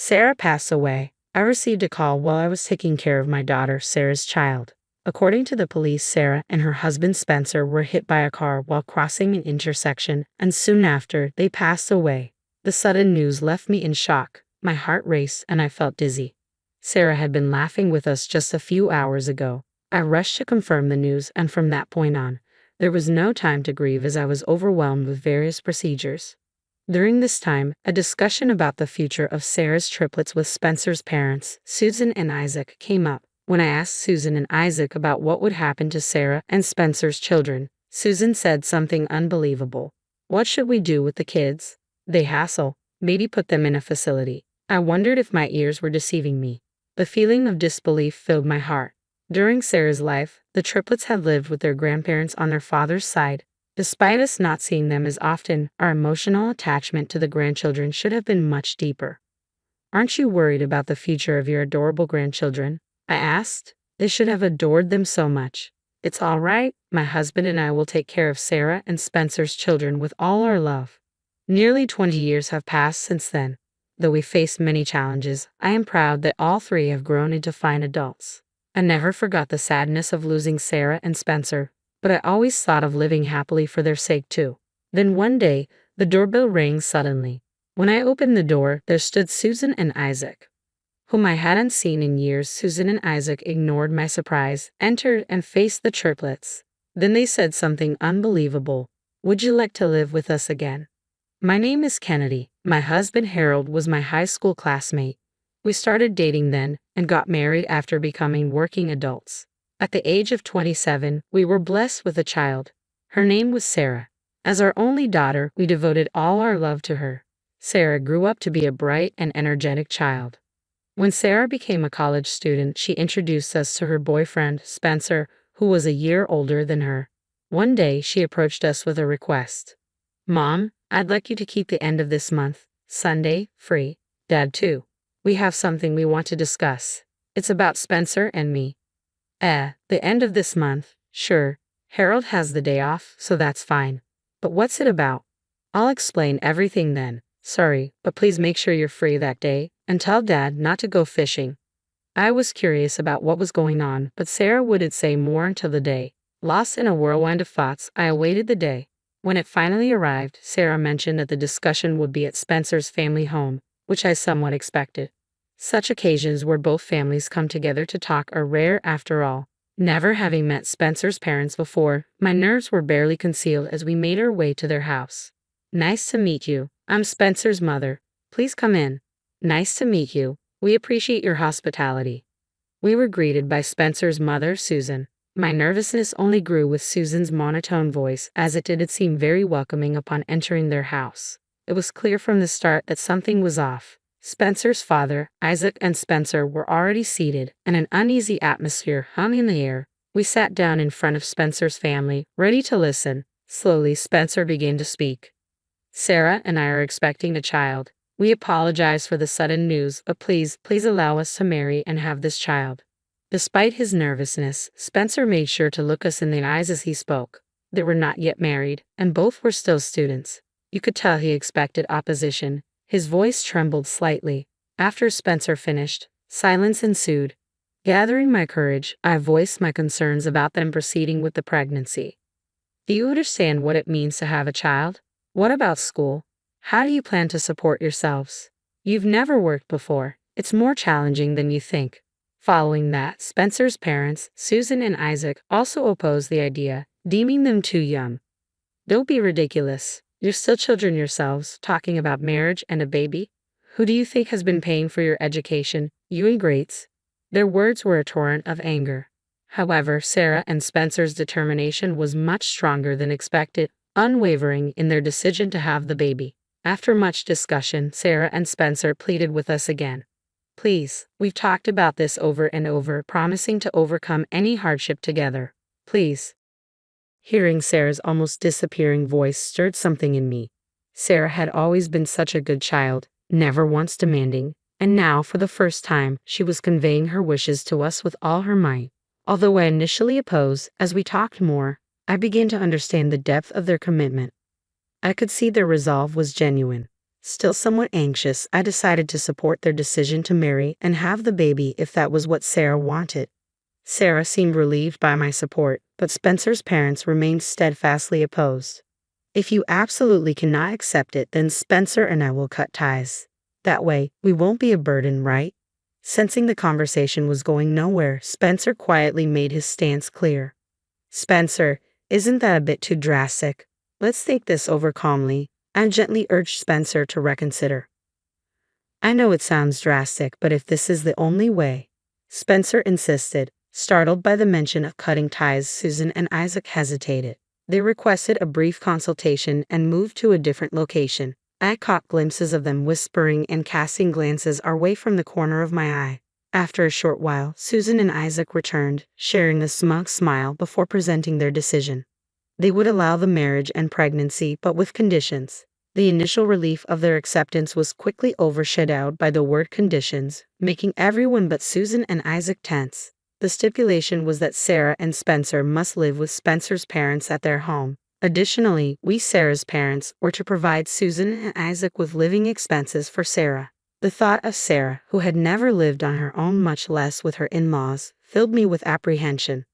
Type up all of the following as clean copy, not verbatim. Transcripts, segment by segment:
Sarah passed away. I received a call while I was taking care of my daughter, Sarah's child. According to the police, Sarah and her husband Spencer were hit by a car while crossing an intersection, and soon after, they passed away. The sudden news left me in shock. My heart raced and I felt dizzy. Sarah had been laughing with us just a few hours ago. I rushed to confirm the news, and from that point on, there was no time to grieve as I was overwhelmed with various procedures. During this time, a discussion about the future of Sarah's triplets with Spencer's parents, Susan and Isaac, came up. When I asked Susan and Isaac about what would happen to Sarah and Spencer's children, Susan said something unbelievable. "What should we do with the kids? They hassle. Maybe put them in a facility." I wondered if my ears were deceiving me. The feeling of disbelief filled my heart. During Sarah's life, the triplets had lived with their grandparents on their father's side. Despite us not seeing them as often, our emotional attachment to the grandchildren should have been much deeper. "Aren't you worried about the future of your adorable grandchildren?" I asked. "They should have adored them so much." "It's all right. My husband and I will take care of Sarah and Spencer's children with all our love." Nearly 20 years have passed since then. Though we faced many challenges, I am proud that all three have grown into fine adults. I never forgot the sadness of losing Sarah and Spencer, but I always thought of living happily for their sake too. Then one day, the doorbell rang suddenly. When I opened the door, there stood Susan and Isaac, whom I hadn't seen in years. Susan and Isaac ignored my surprise, entered, and faced the triplets. Then they said something unbelievable. "Would you like to live with us again?" "My name is Kennedy. My husband Harold was my high school classmate. We started dating then, and got married after becoming working adults. At the age of 27, we were blessed with a child. Her name was Sarah. As our only daughter, we devoted all our love to her. Sarah grew up to be a bright and energetic child. When Sarah became a college student, she introduced us to her boyfriend, Spencer, who was a year older than her. One day, she approached us with a request. "Mom, I'd like you to keep the end of this month, Sunday, free. Dad too. We have something we want to discuss. It's about Spencer and me." The end of this month? Sure. Harold has the day off, so that's fine. But what's it about? "I'll explain everything then. Sorry, but please make sure you're free that day, and tell Dad not to go fishing." I was curious about what was going on, but Sarah wouldn't say more until the day. Lost in a whirlwind of thoughts, I awaited the day. When it finally arrived, Sarah mentioned that the discussion would be at Spencer's family home, which I somewhat expected. Such occasions where both families come together to talk are rare after all. Never having met Spencer's parents before, my nerves were barely concealed as we made our way to their house. "Nice to meet you. I'm Spencer's mother. Please come in." "Nice to meet you. We appreciate your hospitality." We were greeted by Spencer's mother, Susan. My nervousness only grew with Susan's monotone voice, as it did seem very welcoming upon entering their house. It was clear from the start that something was off. Spencer's father, Isaac, and Spencer were already seated, and an uneasy atmosphere hung in the air. We sat down in front of Spencer's family, ready to listen. Slowly, Spencer began to speak. "Sarah and I are expecting a child. We apologize for the sudden news, but please allow us to marry and have this child." Despite his nervousness, Spencer made sure to look us in the eyes as he spoke. They were not yet married, and both were still students. You could tell he expected opposition. His voice trembled slightly. After Spencer finished, silence ensued. Gathering my courage, I voiced my concerns about them proceeding with the pregnancy. "Do you understand what it means to have a child? What about school? How do you plan to support yourselves? You've never worked before. It's more challenging than you think." Following that, Spencer's parents, Susan and Isaac, also opposed the idea, deeming them too young. "Don't be ridiculous. You're still children yourselves, talking about marriage and a baby. Who do you think has been paying for your education, you ingrates?" Their words were a torrent of anger. However, Sarah and Spencer's determination was much stronger than expected, unwavering in their decision to have the baby. After much discussion, Sarah and Spencer pleaded with us again. "Please, we've talked about this over and over, promising to overcome any hardship together. Please." Hearing Sarah's almost disappearing voice stirred something in me. Sarah had always been such a good child, never once demanding, and now, for the first time, she was conveying her wishes to us with all her might. Although I initially opposed, as we talked more, I began to understand the depth of their commitment. I could see their resolve was genuine. Still somewhat anxious, I decided to support their decision to marry and have the baby if that was what Sarah wanted. Sarah seemed relieved by my support, but Spencer's parents remained steadfastly opposed. If you absolutely cannot accept it, then Spencer and I will cut ties. That way, we won't be a burden, right? Sensing the conversation was going nowhere, Spencer quietly made his stance clear. Spencer, isn't that a bit too drastic? Let's think this over calmly. I gently urged Spencer to reconsider. I know it sounds drastic, but if this is the only way, Spencer insisted. Startled by the mention of cutting ties, Susan and Isaac hesitated. They requested a brief consultation and moved to a different location. I caught glimpses of them whispering and casting glances our way from the corner of my eye. After a short while, Susan and Isaac returned, sharing a smug smile before presenting their decision. They would allow the marriage and pregnancy, but with conditions. The initial relief of their acceptance was quickly overshadowed by the word conditions, making everyone but Susan and Isaac tense. The stipulation was that Sarah and Spencer must live with Spencer's parents at their home. Additionally, we, Sarah's parents, were to provide Susan and Isaac with living expenses for Sarah. The thought of Sarah, who had never lived on her own, much less with her in-laws, filled me with apprehension.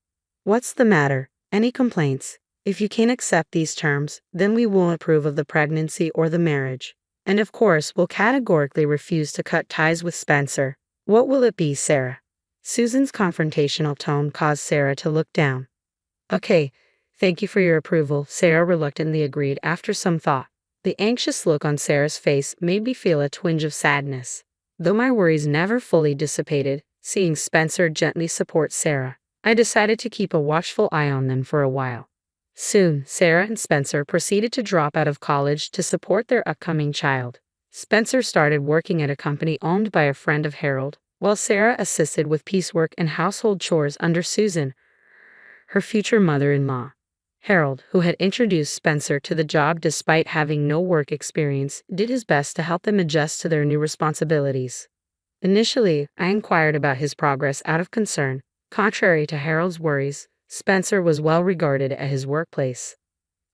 What's the matter? Any complaints? If you can't accept these terms, then we won't approve of the pregnancy or the marriage. And of course, we'll categorically refuse to cut ties with Spencer. What will it be, Sarah? Susan's confrontational tone caused Sarah to look down. Okay, thank you for your approval, Sarah reluctantly agreed after some thought. The anxious look on Sarah's face made me feel a twinge of sadness. Though my worries never fully dissipated, seeing Spencer gently support Sarah, I decided to keep a watchful eye on them for a while. Soon, Sarah and Spencer proceeded to drop out of college to support their upcoming child. Spencer started working at a company owned by a friend of Harold, while Sarah assisted with piecework and household chores under Susan, her future mother-in-law. Harold, who had introduced Spencer to the job despite having no work experience, did his best to help them adjust to their new responsibilities. Initially, I inquired about his progress out of concern. Contrary to Harold's worries, Spencer was well regarded at his workplace.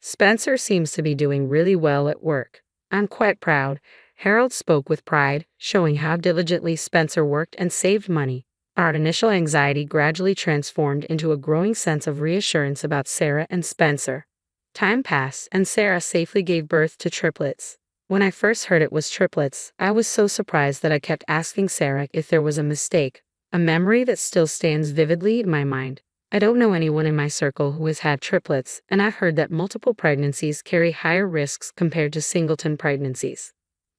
Spencer seems to be doing really well at work. I'm quite proud. Harold spoke with pride, showing how diligently Spencer worked and saved money. Our initial anxiety gradually transformed into a growing sense of reassurance about Sarah and Spencer. Time passed, and Sarah safely gave birth to triplets. When I first heard it was triplets, I was so surprised that I kept asking Sarah if there was a mistake, a memory that still stands vividly in my mind. I don't know anyone in my circle who has had triplets, and I've heard that multiple pregnancies carry higher risks compared to singleton pregnancies.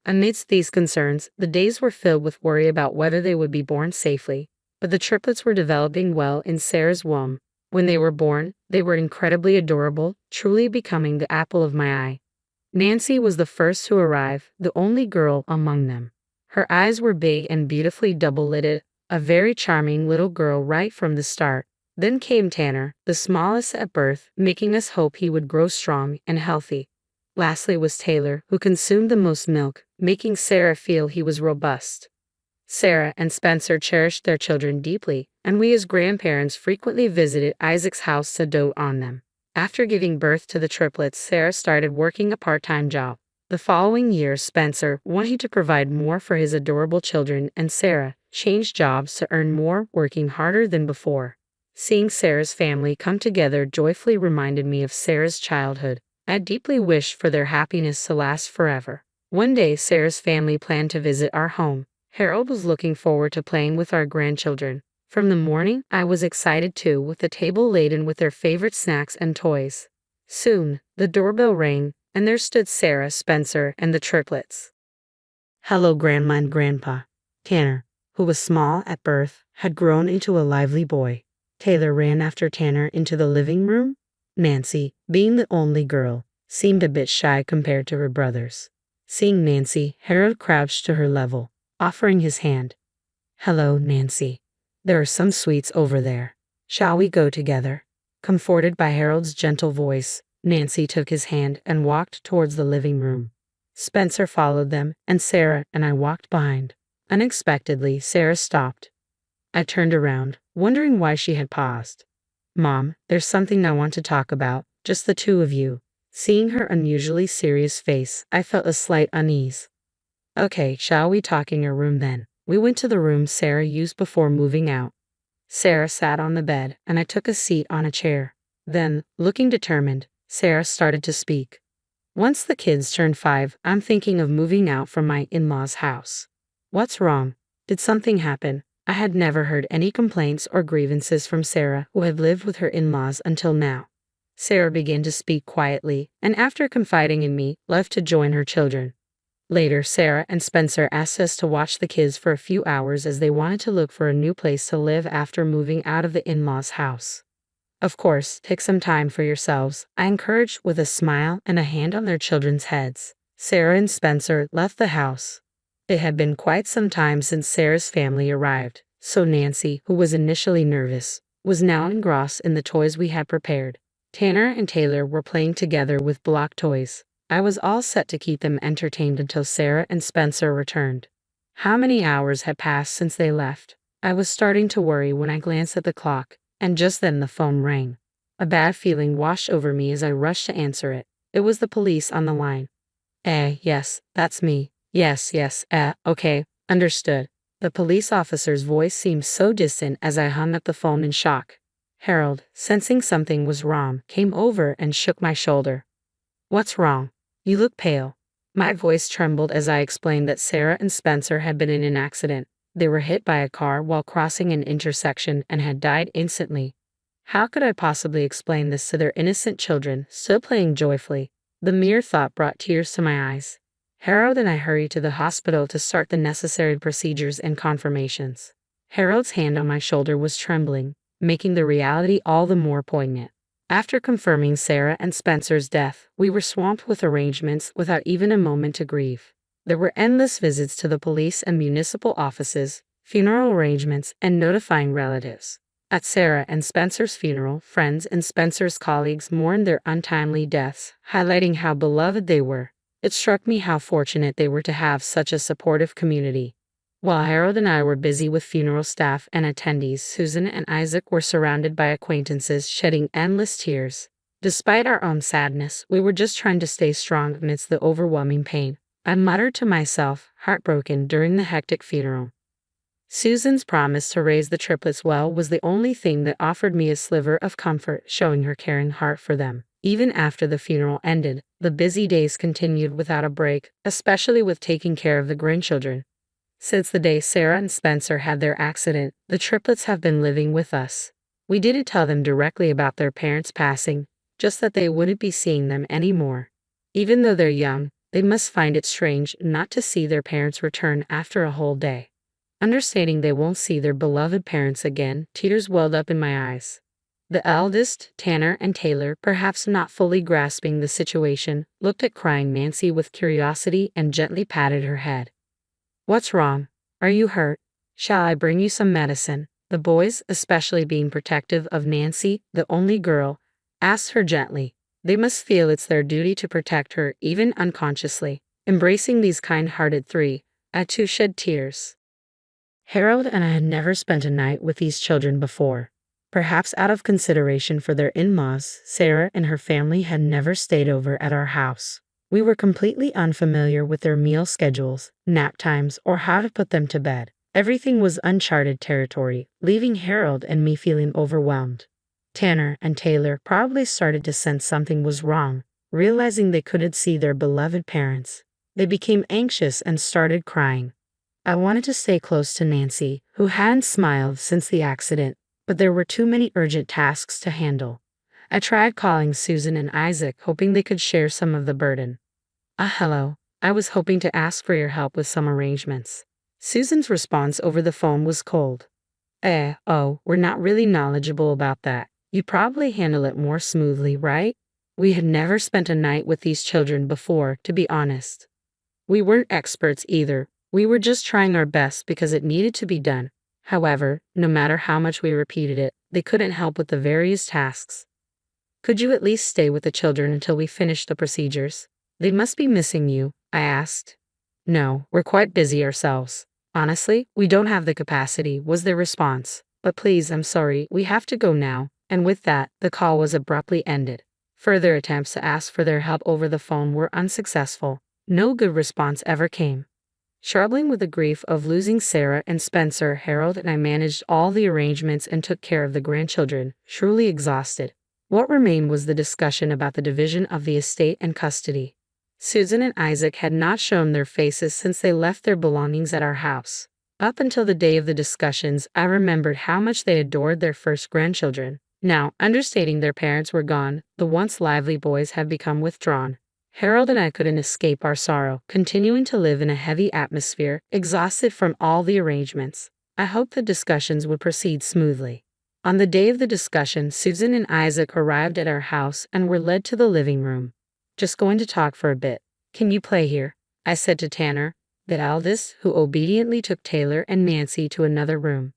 Amidst these concerns, the days were filled with worry about whether they would be born safely, but the triplets were developing well in Sarah's womb. When they were born, they were incredibly adorable, truly becoming the apple of my eye. Nancy was the first to arrive, the only girl among them. Her eyes were big and beautifully double-lidded, a very charming little girl right from the start. Then came Tanner, the smallest at birth, making us hope he would grow strong and healthy. Lastly was Taylor, who consumed the most milk, making Sarah feel he was robust. Sarah and Spencer cherished their children deeply, and we as grandparents frequently visited Isaac's house to dote on them. After giving birth to the triplets, Sarah started working a part-time job. The following year, Spencer, wanting to provide more for his adorable children, and Sarah changed jobs to earn more, working harder than before. Seeing Sarah's family come together joyfully reminded me of Sarah's childhood. I deeply wished for their happiness to last forever. One day, Sarah's family planned to visit our home. Harold was looking forward to playing with our grandchildren. From the morning, I was excited too, with the table laden with their favorite snacks and toys. Soon, the doorbell rang, and there stood Sarah, Spencer, and the triplets. Hello, Grandma and Grandpa. Tanner, who was small at birth, had grown into a lively boy. Taylor ran after Tanner into the living room. Nancy, being the only girl, seemed a bit shy compared to her brothers. Seeing Nancy, Harold crouched to her level, offering his hand. Hello, Nancy. There are some sweets over there. Shall we go together? Comforted by Harold's gentle voice, Nancy took his hand and walked towards the living room. Spencer followed them, and Sarah and I walked behind. Unexpectedly, Sarah stopped. I turned around, wondering why she had paused. Mom, there's something I want to talk about, just the two of you. Seeing her unusually serious face, I felt a slight unease. Okay, shall we talk in your room then? We went to the room Sarah used before moving out. Sarah sat on the bed, and I took a seat on a chair. Then, looking determined, Sarah started to speak. Once the kids turn 5, I'm thinking of moving out from my in-laws' house. What's wrong? Did something happen? I had never heard any complaints or grievances from Sarah, who had lived with her in-laws until now. Sarah began to speak quietly, and after confiding in me, left to join her children. Later, Sarah and Spencer asked us to watch the kids for a few hours as they wanted to look for a new place to live after moving out of the in-laws' house. Of course, take some time for yourselves, I encouraged with a smile and a hand on their children's heads. Sarah and Spencer left the house. It had been quite some time since Sarah's family arrived, so Nancy, who was initially nervous, was now engrossed in the toys we had prepared. Tanner and Taylor were playing together with block toys. I was all set to keep them entertained until Sarah and Spencer returned. How many hours had passed since they left? I was starting to worry when I glanced at the clock, and just then the phone rang. A bad feeling washed over me as I rushed to answer it. It was the police on the line. Yes, that's me. Yes, okay, understood. The police officer's voice seemed so distant as I hung up the phone in shock. Harold, sensing something was wrong, came over and shook my shoulder. What's wrong? You look pale. My voice trembled as I explained that Sarah and Spencer had been in an accident. They were hit by a car while crossing an intersection and had died instantly. How could I possibly explain this to their innocent children, still playing joyfully? The mere thought brought tears to my eyes. Harold and I hurried to the hospital to start the necessary procedures and confirmations. Harold's hand on my shoulder was trembling, making the reality all the more poignant. After confirming Sarah and Spencer's death, we were swamped with arrangements without even a moment to grieve. There were endless visits to the police and municipal offices, funeral arrangements, and notifying relatives. At Sarah and Spencer's funeral, friends and Spencer's colleagues mourned their untimely deaths, highlighting how beloved they were. It struck me how fortunate they were to have such a supportive community. While Harold and I were busy with funeral staff and attendees, Susan and Isaac were surrounded by acquaintances shedding endless tears. Despite our own sadness, we were just trying to stay strong amidst the overwhelming pain. I muttered to myself, heartbroken during the hectic funeral. Susan's promise to raise the triplets well was the only thing that offered me a sliver of comfort, showing her caring heart for them. Even after the funeral ended, the busy days continued without a break, especially with taking care of the grandchildren. Since the day Sarah and Spencer had their accident, the triplets have been living with us. We didn't tell them directly about their parents' passing, just that they wouldn't be seeing them anymore. Even though they're young, they must find it strange not to see their parents return after a whole day. Understanding they won't see their beloved parents again, tears welled up in my eyes. The eldest, Tanner and Taylor, perhaps not fully grasping the situation, looked at crying Nancy with curiosity and gently patted her head. What's wrong? Are you hurt? Shall I bring you some medicine? The boys, especially being protective of Nancy, the only girl, asked her gently. They must feel it's their duty to protect her, even unconsciously. Embracing these kind-hearted three, I too shed tears. Harold and I had never spent a night with these children before. Perhaps out of consideration for their in-laws, Sarah and her family had never stayed over at our house. We were completely unfamiliar with their meal schedules, nap times, or how to put them to bed. Everything was uncharted territory, leaving Harold and me feeling overwhelmed. Tanner and Taylor probably started to sense something was wrong, realizing they couldn't see their beloved parents. They became anxious and started crying. I wanted to stay close to Nancy, who hadn't smiled since the accident, but there were too many urgent tasks to handle. I tried calling Susan and Isaac, hoping they could share some of the burden. Hello. I was hoping to ask for your help with some arrangements. Susan's response over the phone was cold. We're not really knowledgeable about that. You probably handle it more smoothly, right? We had never spent a night with these children before, to be honest. We weren't experts either. We were just trying our best because it needed to be done. However, no matter how much we repeated it, they couldn't help with the various tasks. Could you at least stay with the children until we finish the procedures? They must be missing you, I asked. No, we're quite busy ourselves. Honestly, we don't have the capacity, was their response. But please, I'm sorry, we have to go now. And with that, the call was abruptly ended. Further attempts to ask for their help over the phone were unsuccessful. No good response ever came. Struggling with the grief of losing Sarah and Spencer, Harold and I managed all the arrangements and took care of the grandchildren, truly exhausted. What remained was the discussion about the division of the estate and custody. Susan and Isaac had not shown their faces since they left their belongings at our house. Up until the day of the discussions, I remembered how much they adored their first grandchildren. Now, understating their parents were gone, the once lively boys had become withdrawn. Harold and I couldn't escape our sorrow, continuing to live in a heavy atmosphere, exhausted from all the arrangements. I hoped the discussions would proceed smoothly. On the day of the discussion, Susan and Isaac arrived at our house and were led to the living room. "Just going to talk for a bit. Can you play here?" I said to Tanner, the eldest, who obediently took Taylor and Nancy to another room.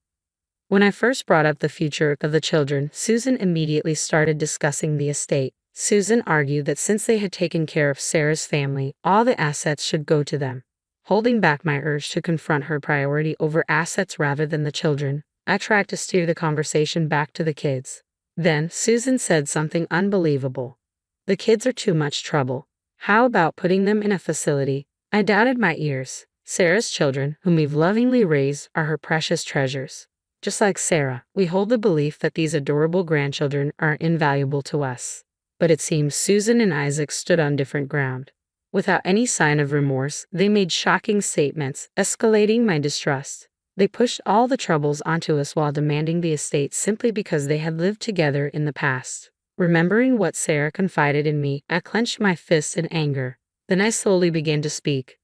When I first brought up the future of the children, Susan immediately started discussing the estate. Susan argued that since they had taken care of Sarah's family, all the assets should go to them. Holding back my urge to confront her priority over assets rather than the children, I tried to steer the conversation back to the kids. Then, Susan said something unbelievable. "The kids are too much trouble. How about putting them in a facility?" I doubted my ears. Sarah's children, whom we've lovingly raised, are her precious treasures. Just like Sarah, we hold the belief that these adorable grandchildren are invaluable to us. But it seems Susan and Isaac stood on different ground. Without any sign of remorse, they made shocking statements, escalating my distrust. They pushed all the troubles onto us while demanding the estate simply because they had lived together in the past. Remembering what Sarah confided in me, I clenched my fists in anger. Then I slowly began to speak.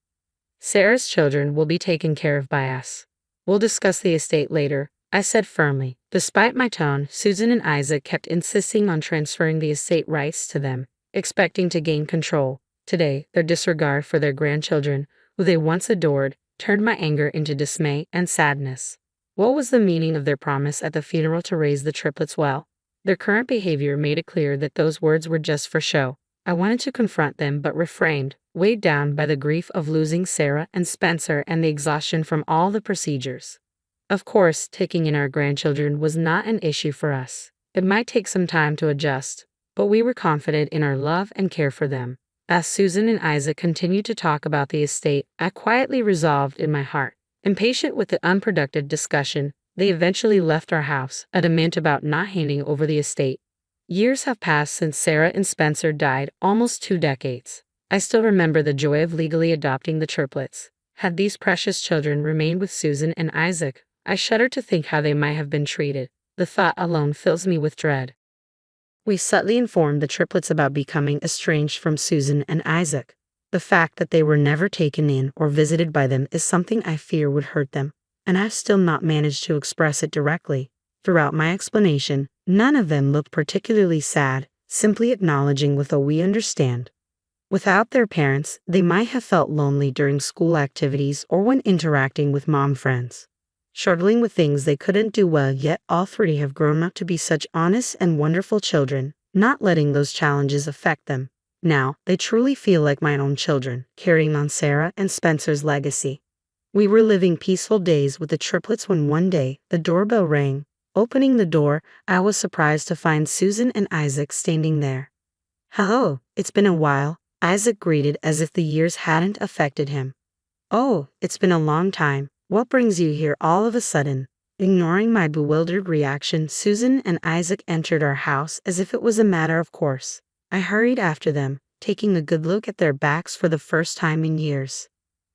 "Sarah's children will be taken care of by us. We'll discuss the estate later," I said firmly. Despite my tone, Susan and Isaac kept insisting on transferring the estate rights to them, expecting to gain control. Today, their disregard for their grandchildren, who they once adored, turned my anger into dismay and sadness. What was the meaning of their promise at the funeral to raise the triplets well? Their current behavior made it clear that those words were just for show. I wanted to confront them but refrained, weighed down by the grief of losing Sarah and Spencer and the exhaustion from all the procedures. Of course, taking in our grandchildren was not an issue for us. It might take some time to adjust, but we were confident in our love and care for them. As Susan and Isaac continued to talk about the estate, I quietly resolved in my heart. Impatient with the unproductive discussion, they eventually left our house, adamant about not handing over the estate. Years have passed since Sarah and Spencer died, almost 2 decades. I still remember the joy of legally adopting the triplets. Had these precious children remained with Susan and Isaac, I shudder to think how they might have been treated. The thought alone fills me with dread. We subtly informed the triplets about becoming estranged from Susan and Isaac. The fact that they were never taken in or visited by them is something I fear would hurt them, and I've still not managed to express it directly. Throughout my explanation, none of them looked particularly sad, simply acknowledging with a "we understand." Without their parents, they might have felt lonely during school activities or when interacting with mom friends. Struggling with things they couldn't do well, yet all 3 have grown up to be such honest and wonderful children, not letting those challenges affect them. Now, they truly feel like my own children, carrying on Sarah and Spencer's legacy. We were living peaceful days with the triplets when one day, the doorbell rang. Opening the door, I was surprised to find Susan and Isaac standing there. "Hello, it's been a while," Isaac greeted as if the years hadn't affected him. "Oh, it's been a long time. What brings you here all of a sudden?" Ignoring my bewildered reaction, Susan and Isaac entered our house as if it was a matter of course. I hurried after them, taking a good look at their backs for the first time in years.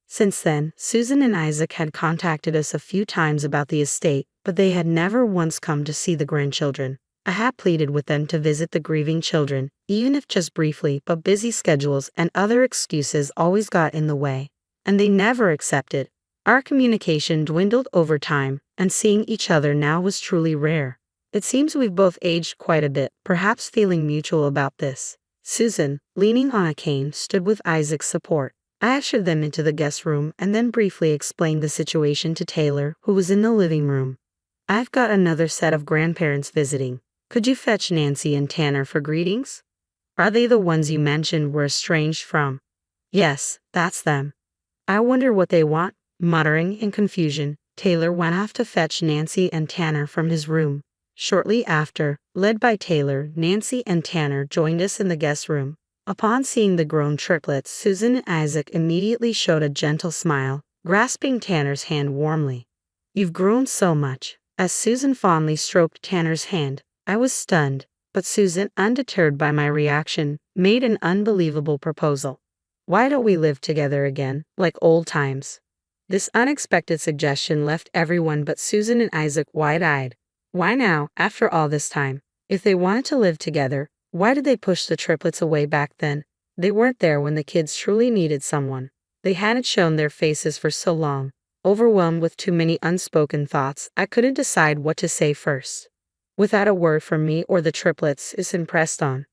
Since then, Susan and Isaac had contacted us a few times about the estate, but they had never once come to see the grandchildren. I had pleaded with them to visit the grieving children, even if just briefly, but busy schedules and other excuses always got in the way, and they never accepted. Our communication dwindled over time, and seeing each other now was truly rare. It seems we've both aged quite a bit, perhaps feeling mutual about this. Susan, leaning on a cane, stood with Isaac's support. I ushered them into the guest room and then briefly explained the situation to Taylor, who was in the living room. "I've got another set of grandparents visiting. Could you fetch Nancy and Tanner for greetings? Are they the ones you mentioned were estranged from?" "Yes, that's them." "I wonder what they want." Muttering in confusion, Taylor went off to fetch Nancy and Tanner from his room. Shortly after, led by Taylor, Nancy and Tanner joined us in the guest room. Upon seeing the grown triplets, Susan and Isaac immediately showed a gentle smile, grasping Tanner's hand warmly. "You've grown so much." As Susan fondly stroked Tanner's hand, I was stunned, but Susan, undeterred by my reaction, made an unbelievable proposal. "Why don't we live together again, like old times?" This unexpected suggestion left everyone but Susan and Isaac wide-eyed. Why now, after all this time? If they wanted to live together, why did they push the triplets away back then? They weren't there when the kids truly needed someone. They hadn't shown their faces for so long. Overwhelmed with too many unspoken thoughts, I couldn't decide what to say first. Without a word from me or the triplets, Susan pressed on.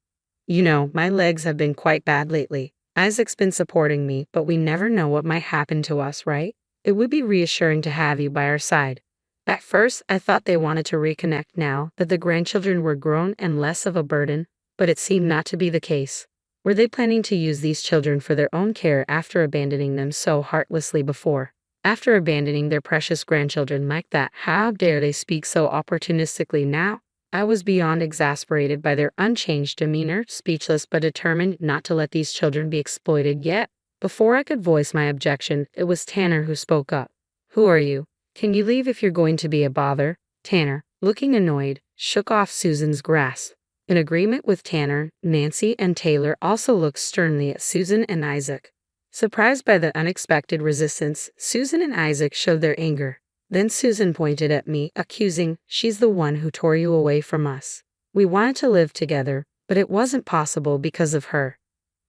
"You know, my legs have been quite bad lately. Isaac's been supporting me, but we never know what might happen to us, right? It would be reassuring to have you by our side." At first, I thought they wanted to reconnect now that the grandchildren were grown and less of a burden, but it seemed not to be the case. Were they planning to use these children for their own care after abandoning them so heartlessly before? After abandoning their precious grandchildren like that, how dare they speak so opportunistically now? I was beyond exasperated by their unchanged demeanor, speechless but determined not to let these children be exploited yet. Before I could voice my objection, it was Tanner who spoke up. "Who are you? Can you leave if you're going to be a bother?" Tanner, looking annoyed, shook off Susan's grasp. In agreement with Tanner, Nancy and Taylor also looked sternly at Susan and Isaac. Surprised by the unexpected resistance, Susan and Isaac showed their anger. Then Susan pointed at me, accusing, "She's the one who tore you away from us. We wanted to live together, but it wasn't possible because of her."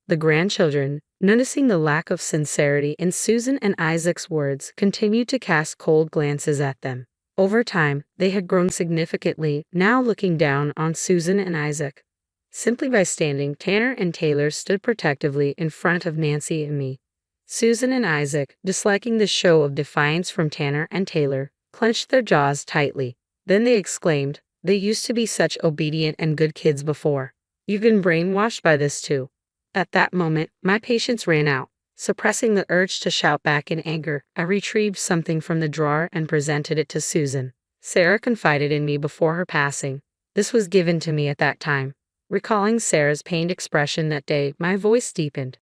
The grandchildren, noticing the lack of sincerity in Susan and Isaac's words, continued to cast cold glances at them. Over time, they had grown significantly, now looking down on Susan and Isaac. Simply by standing, Tanner and Taylor stood protectively in front of Nancy and me. Susan and Isaac, disliking the show of defiance from Tanner and Taylor, clenched their jaws tightly. Then they exclaimed, "They used to be such obedient and good kids before. You've been brainwashed by this too." At that moment, my patience ran out. Suppressing the urge to shout back in anger, I retrieved something from the drawer and presented it to Susan. Sarah confided in me before her passing. This was given to me at that time. Recalling Sarah's pained expression that day, my voice deepened.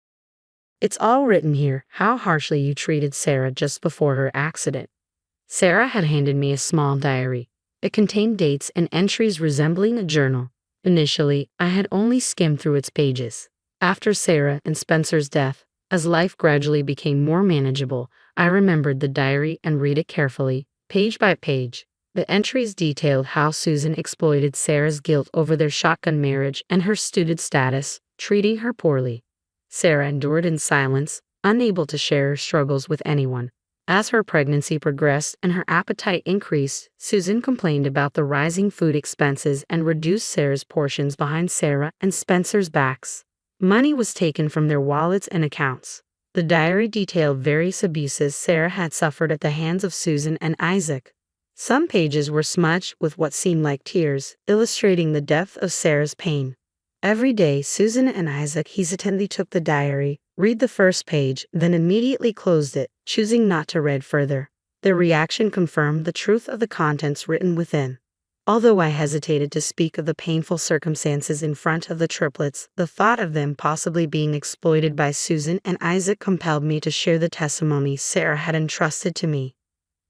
"It's all written here, how harshly you treated Sarah just before her accident." Sarah had handed me a small diary. It contained dates and entries resembling a journal. Initially, I had only skimmed through its pages. After Sarah and Spencer's death, as life gradually became more manageable, I remembered the diary and read it carefully, page by page. The entries detailed how Susan exploited Sarah's guilt over their shotgun marriage and her student status, treating her poorly. Sarah endured in silence, unable to share her struggles with anyone. As her pregnancy progressed and her appetite increased, Susan complained about the rising food expenses and reduced Sarah's portions behind Sarah and Spencer's backs. Money was taken from their wallets and accounts. The diary detailed various abuses Sarah had suffered at the hands of Susan and Isaac. Some pages were smudged with what seemed like tears, illustrating the depth of Sarah's pain. Every day, Susan and Isaac hesitantly took the diary, read the first page, then immediately closed it, choosing not to read further. Their reaction confirmed the truth of the contents written within. Although I hesitated to speak of the painful circumstances in front of the triplets, the thought of them possibly being exploited by Susan and Isaac compelled me to share the testimony Sarah had entrusted to me.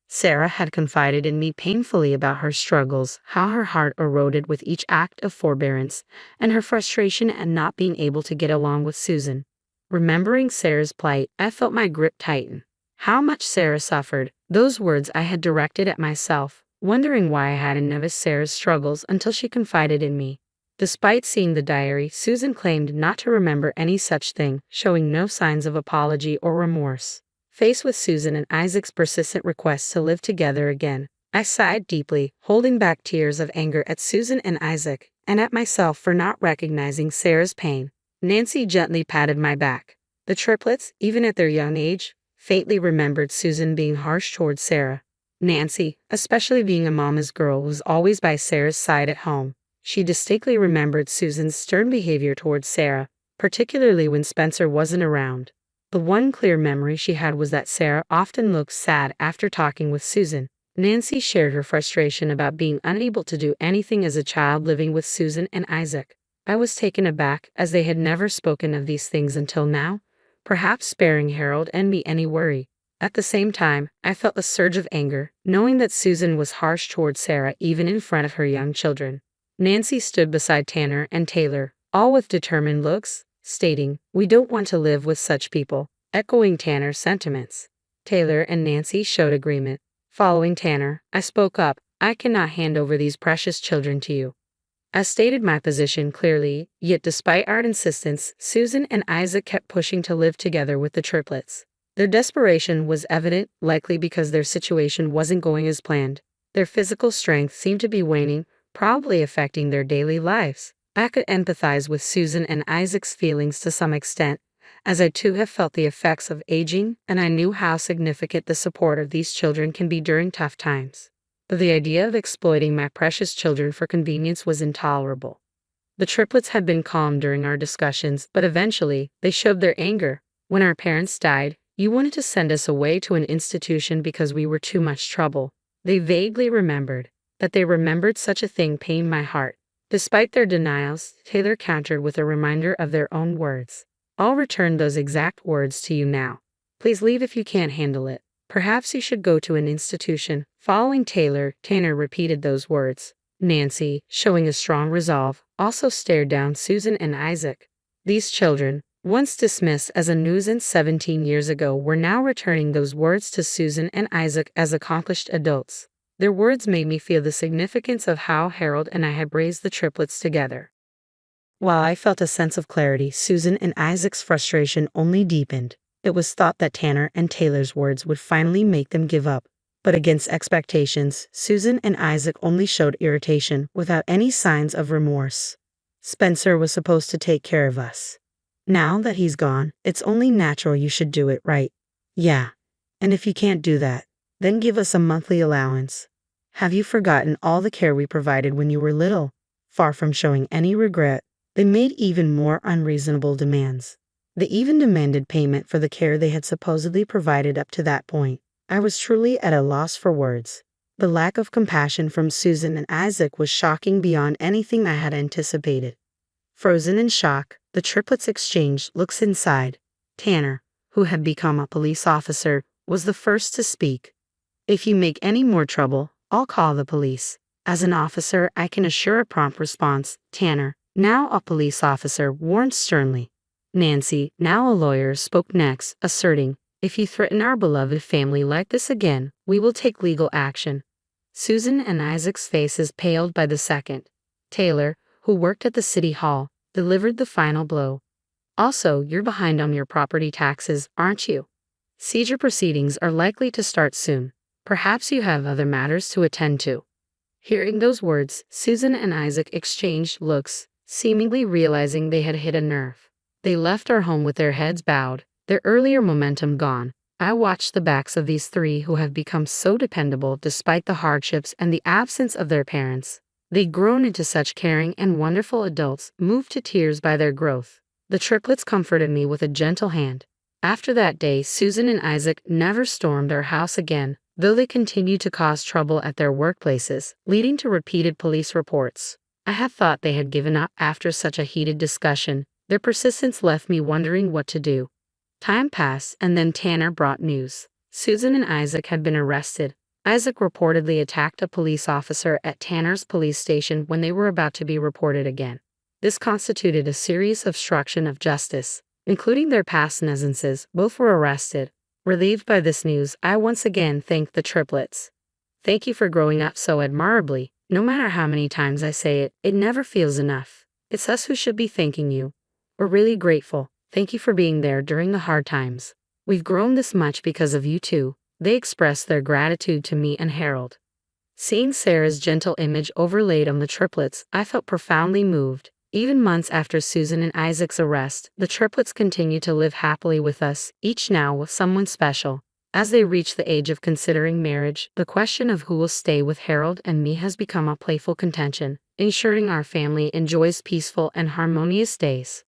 Sarah had confided in me painfully about her struggles, how her heart eroded with each act of forbearance, and her frustration at not being able to get along with Susan. Remembering Sarah's plight, I felt my grip tighten. How much Sarah suffered, those words I had directed at myself, wondering why I hadn't noticed Sarah's struggles until she confided in me. Despite seeing the diary, Susan claimed not to remember any such thing, showing no signs of apology or remorse. Faced with Susan and Isaac's persistent request to live together again, I sighed deeply, holding back tears of anger at Susan and Isaac, and at myself for not recognizing Sarah's pain. Nancy gently patted my back. The triplets, even at their young age, faintly remembered Susan being harsh towards Sarah. Nancy, especially being a mama's girl, was always by Sarah's side at home. She distinctly remembered Susan's stern behavior towards Sarah, particularly when Spencer wasn't around. The one clear memory she had was that Sarah often looked sad after talking with Susan. Nancy shared her frustration about being unable to do anything as a child living with Susan and Isaac. I was taken aback, as they had never spoken of these things until now, perhaps sparing Harold and me any worry. At the same time, I felt a surge of anger, knowing that Susan was harsh towards Sarah even in front of her young children. Nancy stood beside Tanner and Taylor, all with determined looks, stating, "We don't want to live with such people," echoing Tanner's sentiments. Taylor and Nancy showed agreement. Following Tanner, I spoke up, "I cannot hand over these precious children to you." I stated my position clearly, yet despite our insistence, Susan and Isaac kept pushing to live together with the triplets. Their desperation was evident, likely because their situation wasn't going as planned. Their physical strength seemed to be waning, probably affecting their daily lives. I could empathize with Susan and Isaac's feelings to some extent, as I too have felt the effects of aging, and I knew how significant the support of these children can be during tough times. But the idea of exploiting my precious children for convenience was intolerable. The triplets had been calm during our discussions, but eventually, they showed their anger. "When our parents died, you wanted to send us away to an institution because we were too much trouble." They vaguely remembered. That they remembered such a thing pained my heart. Despite their denials, Taylor countered with a reminder of their own words. "I'll return those exact words to you now. Please leave if you can't handle it. Perhaps you should go to an institution." Following Taylor, Tanner repeated those words. Nancy, showing a strong resolve, also stared down Susan and Isaac. These children, once dismissed as a nuisance 17 years ago, were now returning those words to Susan and Isaac as accomplished adults. Their words made me feel the significance of how Harold and I had raised the triplets together. While I felt a sense of clarity, Susan and Isaac's frustration only deepened. It was thought that Tanner and Taylor's words would finally make them give up. But against expectations, Susan and Isaac only showed irritation without any signs of remorse. "Spencer was supposed to take care of us. Now that he's gone, it's only natural you should do it right." "Yeah. And if you can't do that, then give us a monthly allowance. Have you forgotten all the care we provided when you were little?" Far from showing any regret, they made even more unreasonable demands. They even demanded payment for the care they had supposedly provided up to that point. I was truly at a loss for words. The lack of compassion from Susan and Isaac was shocking beyond anything I had anticipated. Frozen in shock, the triplets exchanged looks inside. Tanner, who had become a police officer, was the first to speak. "If you make any more trouble, I'll call the police. As an officer, I can assure a prompt response." Tanner, now a police officer, warned sternly. Nancy, now a lawyer, spoke next, asserting, "If you threaten our beloved family like this again, we will take legal action." Susan and Isaac's faces paled by the second. Taylor, who worked at the city hall, delivered the final blow. "Also, you're behind on your property taxes, aren't you? Seizure proceedings are likely to start soon. Perhaps you have other matters to attend to." Hearing those words, Susan and Isaac exchanged looks, seemingly realizing they had hit a nerve. They left our home with their heads bowed, their earlier momentum gone. I watched the backs of these three who have become so dependable despite the hardships and the absence of their parents. They'd grown into such caring and wonderful adults, moved to tears by their growth. The triplets comforted me with a gentle hand. After that day, Susan and Isaac never stormed our house again, though they continued to cause trouble at their workplaces, leading to repeated police reports. I had thought they had given up after such a heated discussion. Their persistence left me wondering what to do. Time passed, and then Tanner brought news. Susan and Isaac had been arrested. Isaac reportedly attacked a police officer at Tanner's police station when they were about to be reported again. This constituted a serious obstruction of justice, including their past nuisances. Both were arrested. Relieved by this news, I once again thanked the triplets. "Thank you for growing up so admirably. No matter how many times I say it, it never feels enough. It's us who should be thanking you. We're really grateful. Thank you for being there during the hard times. We've grown this much because of you too." They expressed their gratitude to me and Harold. Seeing Sarah's gentle image overlaid on the triplets, I felt profoundly moved. Even months after Susan and Isaac's arrest, the triplets continued to live happily with us, each now with someone special. As they reach the age of considering marriage, the question of who will stay with Harold and me has become a playful contention, ensuring our family enjoys peaceful and harmonious days.